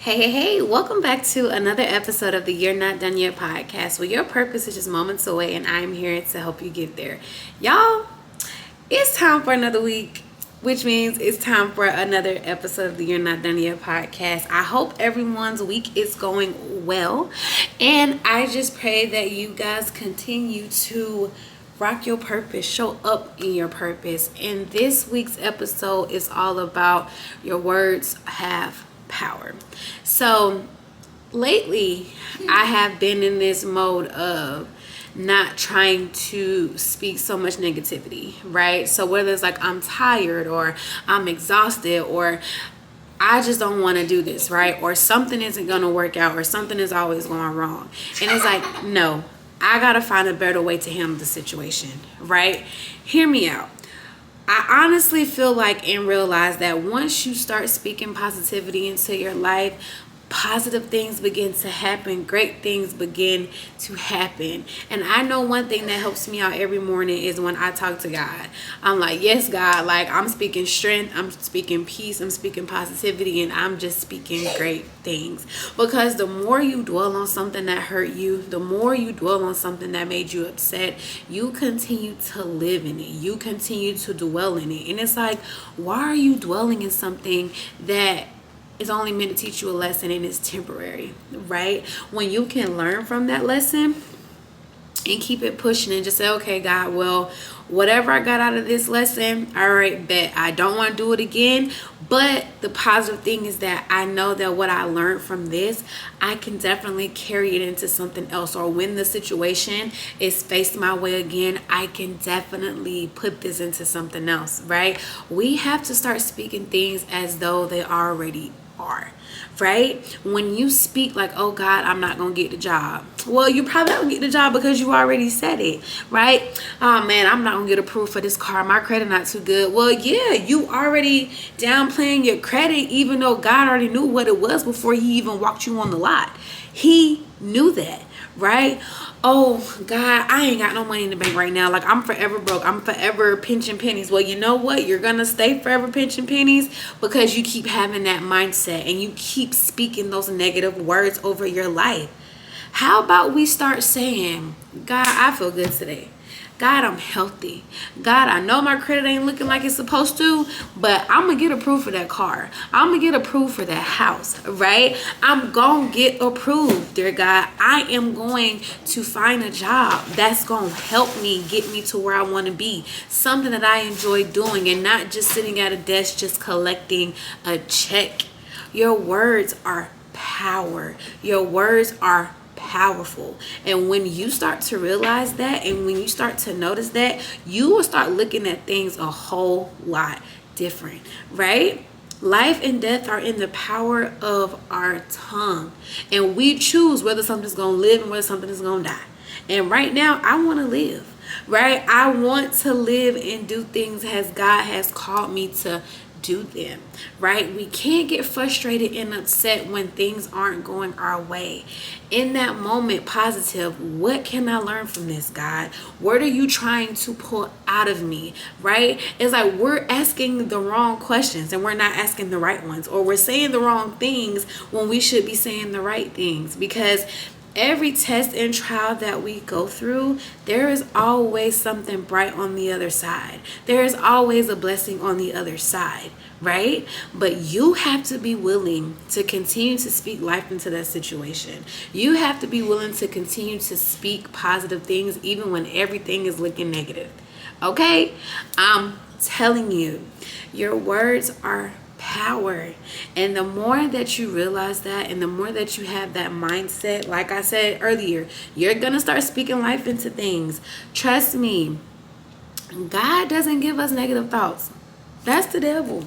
Hey, welcome back to another episode of the You're Not Done Yet podcast, where your purpose is just moments away and I'm here to help you get there. Y'all, it's time for another week, which means it's time for another episode of the You're Not Done Yet podcast. I hope everyone's week is going well, and I just pray that you guys continue to rock your purpose, show up in your purpose. And this week's episode is all about your words have power. So lately I have been in this mode of not trying to speak so much negativity, right? So whether it's like I'm tired or I'm exhausted or I just don't want to do this, right? Or something isn't going to work out or something is always going wrong. And it's like, no, I got to find a better way to handle the situation, right? Hear me out. I honestly feel like and realize that once you start speaking positivity into your life, positive things begin to happen, great things begin to happen. And I know one thing that helps me out every morning is when I talk to God. I'm like, yes, God, like I'm speaking strength, I'm speaking peace, I'm speaking positivity, and I'm just speaking great things. Because the more you dwell on something that hurt you, the more you dwell on something that made you upset, you continue to live in it. You continue to dwell in it. And it's like, why are you dwelling in something that is only meant to teach you a lesson and it's temporary, right? When you can learn from that lesson and keep it pushing and just say, okay, God, well, whatever I got out of this lesson, all right, bet I don't want to do it again. But the positive thing is that I know that what I learned from this, I can definitely carry it into something else. Or when the situation is faced my way again, I can definitely put this into something else, right? We have to start speaking things as though they already are, right? When you speak like, oh God, I'm not gonna get the job, well, you probably don't get the job because you already said it, right? Oh man, I'm not gonna get approved for this car, my credit not too good. Well, yeah, you already downplaying your credit, even though God already knew what it was before he even walked you on the lot. He knew that, right? Oh God, I ain't got no money in the bank right now, like I'm forever broke, I'm forever pinching pennies. Well, you know what, you're gonna stay forever pinching pennies because you keep having that mindset and you keep speaking those negative words over your life. How about we start saying, God, I feel good today. God, I'm healthy. God, I know my credit ain't looking like it's supposed to, but I'm going to get approved for that car. I'm going to get approved for that house, right? I'm going to get approved, dear God. I am going to find a job that's going to help me get me to where I want to be. Something that I enjoy doing and not just sitting at a desk just collecting a check. Your words are power. Your words are powerful. And when you start to realize that and when you start to notice that, you will start looking at things a whole lot different, right? Life and death are in the power of our tongue, and we choose whether something's gonna live and whether something is gonna die. And right now I want to live, right? I want to live and do things as God has called me to do them, right? We can't get frustrated and upset when things aren't going our way. In that moment, positive, what can I learn from this, God? What are you trying to pull out of me, right? It's like we're asking the wrong questions and we're not asking the right ones, or we're saying the wrong things when we should be saying the right things. Because every test and trial that we go through, there is always something bright on the other side. There is always a blessing on the other side, right? But you have to be willing to continue to speak life into that situation. You have to be willing to continue to speak positive things even when everything is looking negative. Okay? I'm telling you, your words are power. And the more that you realize that and the more that you have that mindset, like I said earlier, you're gonna start speaking life into things. Trust me, God doesn't give us negative thoughts. That's the devil.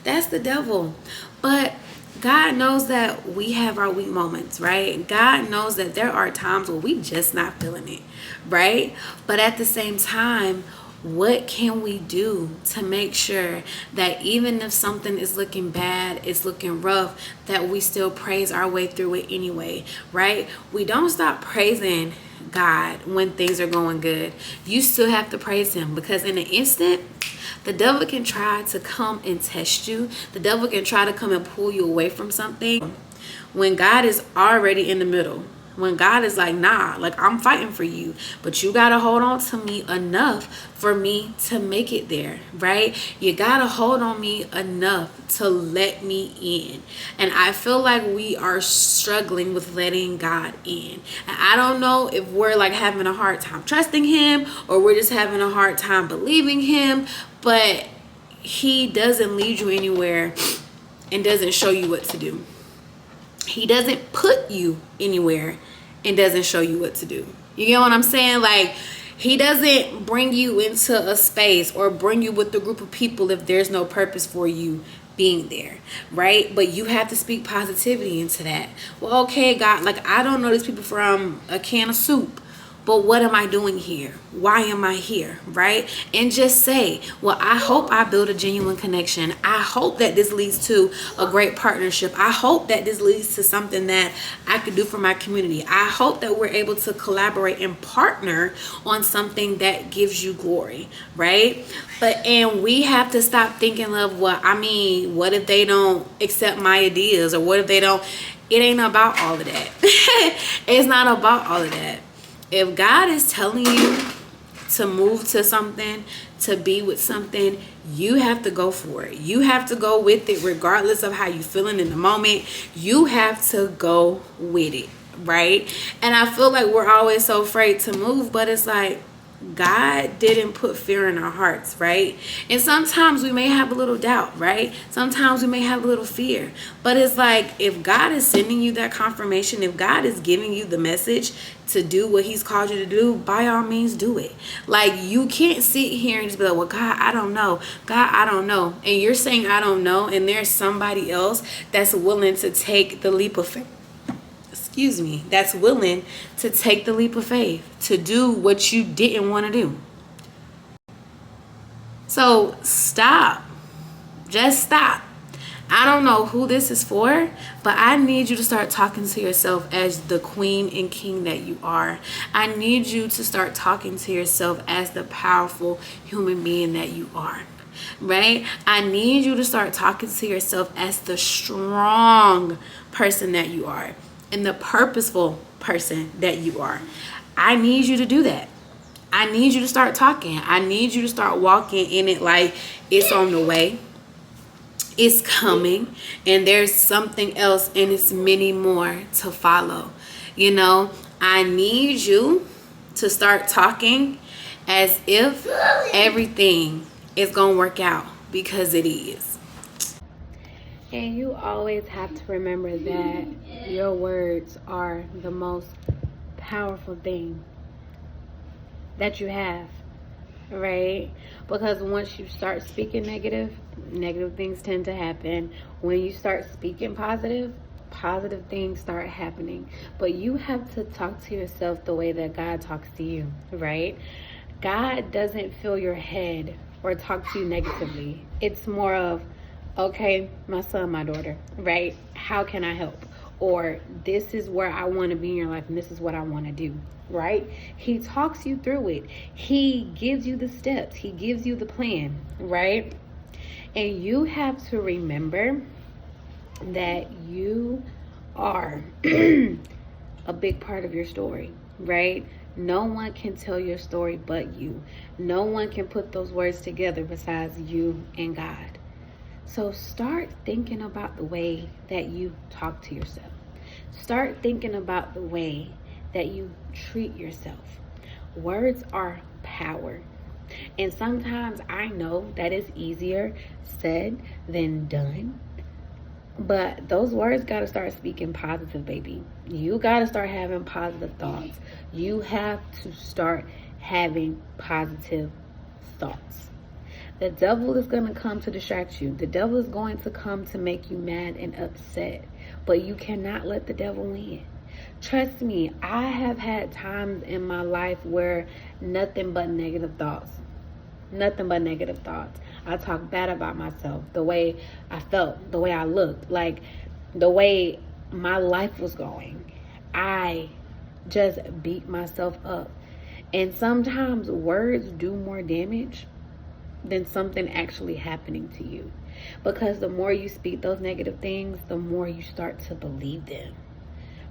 That's the devil. But God knows that we have our weak moments, right? God knows that there are times where we just not feeling it, right? But at the same time, what can we do to make sure that even if something is looking bad, it's looking rough, that we still praise our way through it anyway, right? We don't stop praising God when things are going good. You still have to praise him, because in an instant, the devil can try to come and test you. The devil can try to come and pull you away from something. when God is already in the middle. When God is like, nah, like I'm fighting for you, but you gotta hold on to me enough for me to make it there, right? You gotta hold on me enough to let me in. And I feel like we are struggling with letting God in. And I don't know if we're like having a hard time trusting him, or we're just having a hard time believing him, but he doesn't lead you anywhere and doesn't show you what to do. He doesn't put you anywhere and doesn't show you what to do. You get what I'm saying? Like, he doesn't bring you into a space or bring you with a group of people if there's no purpose for you being there, right? But you have to speak positivity into that. Well, okay, God, like I don't know these people from a can of soup, but what am I doing here? Why am I here? Right? And just say, well, I hope I build a genuine connection. I hope that this leads to a great partnership. I hope that this leads to something that I could do for my community. I hope that we're able to collaborate and partner on something that gives you glory, right? And we have to stop thinking of, well, I mean, what if they don't accept my ideas, or what if they don't? It ain't about all of that. It's not about all of that. If God is telling you to move to something, to be with something, you have to go for it. You have to go with it regardless of how you're feeling in the moment. You have to go with it, right? And I feel like we're always so afraid to move, but it's like, God didn't put fear in our hearts, right? And sometimes we may have a little doubt, right? Sometimes we may have a little fear. But it's like, if God is sending you that confirmation, if God is giving you the message to do what he's called you to do, by all means do it. Like, you can't sit here and just be like, well, God, I don't know. God, I don't know. And you're saying, I don't know. And there's somebody else that's willing to take the leap of faith. That's willing to take the leap of faith to do what you didn't want to do. So stop. Just stop. I don't know who this is for, but I need you to start talking to yourself as the queen and king that you are. I need you to start talking to yourself as the powerful human being that you are. Right? I need you to start talking to yourself as the strong person that you are and the purposeful person that you are. I need you to do that. I need you to start talking. I need you to start walking in it like it's on the way. It's coming. And there's something else, and it's many more to follow. You know, I need you to start talking as if everything is going to work out, because it is. And you always have to remember that your words are the most powerful thing that you have, right? Because once you start speaking negative things tend to happen. When you start speaking positive things start happening. But you have to talk to yourself the way that God talks to you, right? God doesn't fill your head or talk to you negatively. It's more of, okay, my son, my daughter, right? How can I help? Or this is where I want to be in your life, and this is what I want to do, right? He talks you through it. He gives you the steps. He gives you the plan, right? And you have to remember that you are a big part of your story, right? No one can tell your story but you. No one can put those words together besides you and God. So start thinking about the way that you talk to yourself. Start thinking about the way that you treat yourself. Words are power. And sometimes I know that it's easier said than done. But those words got to start speaking positive, baby. You got to start having positive thoughts. You have to start having positive thoughts. The devil is going to come to distract you. The devil is going to come to make you mad and upset. But you cannot let the devil win. Trust me, I have had times in my life where nothing but negative thoughts. Nothing but negative thoughts. I talk bad about myself, the way I felt, the way I looked, like the way my life was going. I just beat myself up. And sometimes words do more damage than something actually happening to you. Because the more you speak those negative things, the more you start to believe them,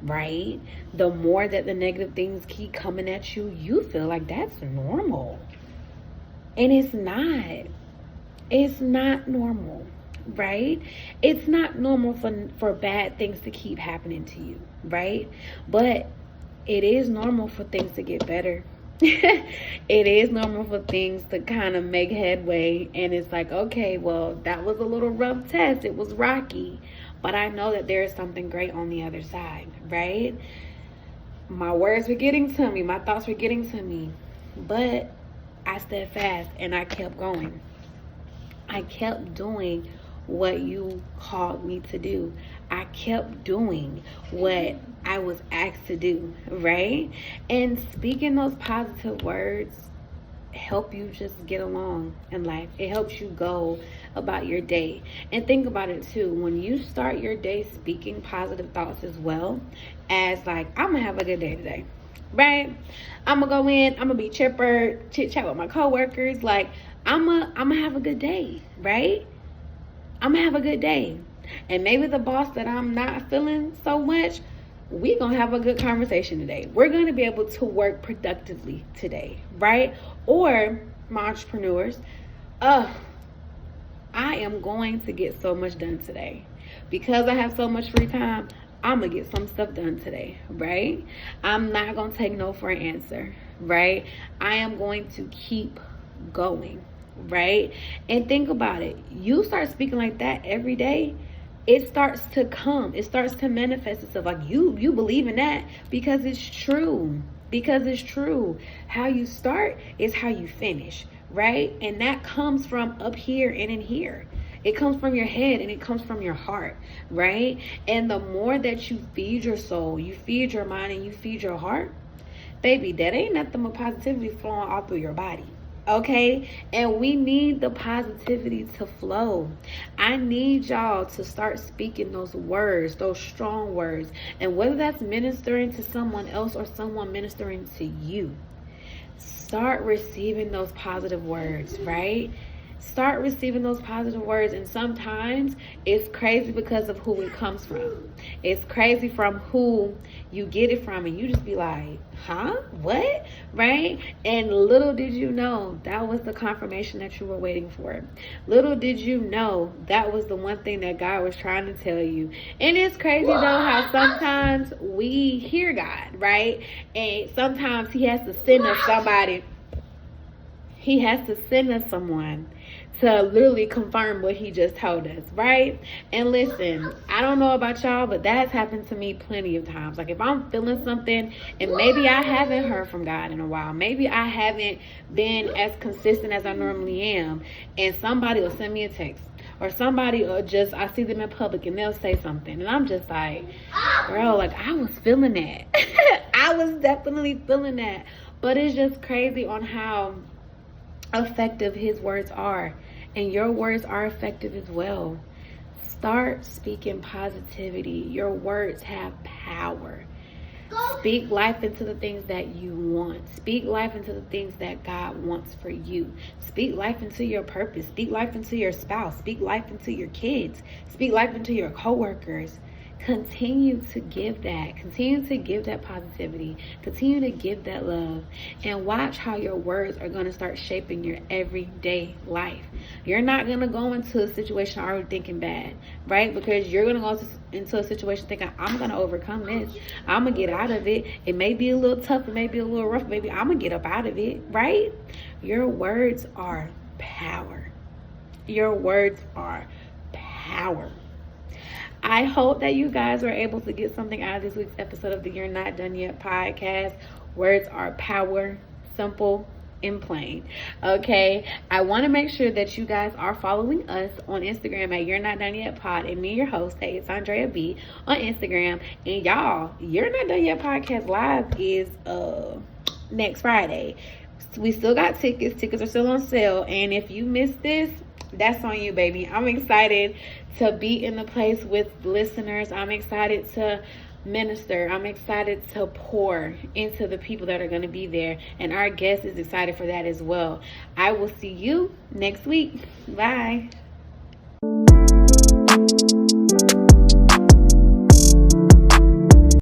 right? The more that the negative things keep coming at you, you feel like that's normal. And it's not. It's not normal, right? It's not normal for bad things to keep happening to you, right? But it is normal for things to get better. It is normal for things to kind of make headway, and it's like, okay, well, that was a little rough test. It was rocky, but I know that there is something great on the other side, right? My words were getting to me, my thoughts were getting to me, but I stood fast and I kept going. I kept doing what you called me to do. I kept doing what I was asked to do, right? And speaking those positive words help you just get along in life. It helps you go about your day. And think about it too. When you start your day speaking positive thoughts as well, as like, I'm gonna have a good day today, right? I'm gonna go in, I'm gonna be chipper, chit chat with my coworkers, like I'm gonna have a good day, right? I'm gonna have a good day. And maybe the boss that I'm not feeling so much, we gonna have a good conversation today. We're gonna be able to work productively today, right? Or my entrepreneurs, I am going to get so much done today. Because I have so much free time, I'm gonna get some stuff done today, right? I'm not gonna take no for an answer, right? I am going to keep going, right? And think about it. You start speaking like that every day, it starts to come. It starts to manifest itself. Like you believe in that because it's true. Because it's true. How you start is how you finish, right? And that comes from up here and in here. It comes from your head and it comes from your heart, right? And the more that you feed your soul, you feed your mind, and you feed your heart, baby, that ain't nothing but positivity flowing all through your body. Okay, and we need the positivity to flow. I need y'all to start speaking those words, those strong words, and whether that's ministering to someone else or someone ministering to you, start receiving those positive words, right? Start receiving those positive words. And sometimes it's crazy because of who it comes from. It's crazy from who you get it from, and you just be like, huh? What? Right? And little did you know that was the confirmation that you were waiting for. Little did you know that was the one thing that God was trying to tell you. And it's crazy though how sometimes we hear God, right? And sometimes he has to send us somebody. He has to send us someone to literally confirm what he just told us, right? And listen, I don't know about y'all, but that has happened to me plenty of times. Like if I'm feeling something and maybe I haven't heard from God in a while, maybe I haven't been as consistent as I normally am, and somebody will send me a text, or somebody will just, I see them in public and they'll say something, and I'm just like, girl, like I was feeling that. I was definitely feeling that. But it's just crazy on how effective his words are, and your words are effective as well. Start speaking positivity. Your words have power. Speak life into the things that you want. Speak life into the things that God wants for you. Speak life into your purpose. Speak life into your spouse. Speak life into your kids. Speak life into your coworkers. Continue to give that. Continue to give that positivity. Continue to give that love. And watch how your words are going to start shaping your everyday life. You're not going to go into a situation already thinking bad, right? Because you're going to go into a situation thinking, I'm going to overcome this. I'm going to get out of it. It may be a little tough. It may be a little rough. Maybe I'm going to get up out of it, right? Your words are power. Your words are power. I hope that you guys were able to get something out of this week's episode of the You're Not Done Yet podcast. Words are power, simple and plain. Okay, I want to make sure that you guys are following us on Instagram at You're Not Done Yet Pod, and me, your host, it's Andrea B on Instagram. And y'all, You're Not Done Yet podcast live is next Friday. We still got tickets. Tickets are still on sale, and if you missed this, that's on you, baby. I'm excited to be in the place with listeners. I'm excited to minister. I'm excited to pour into the people that are going to be there. And our guest is excited for that as well. I will see you next week. Bye.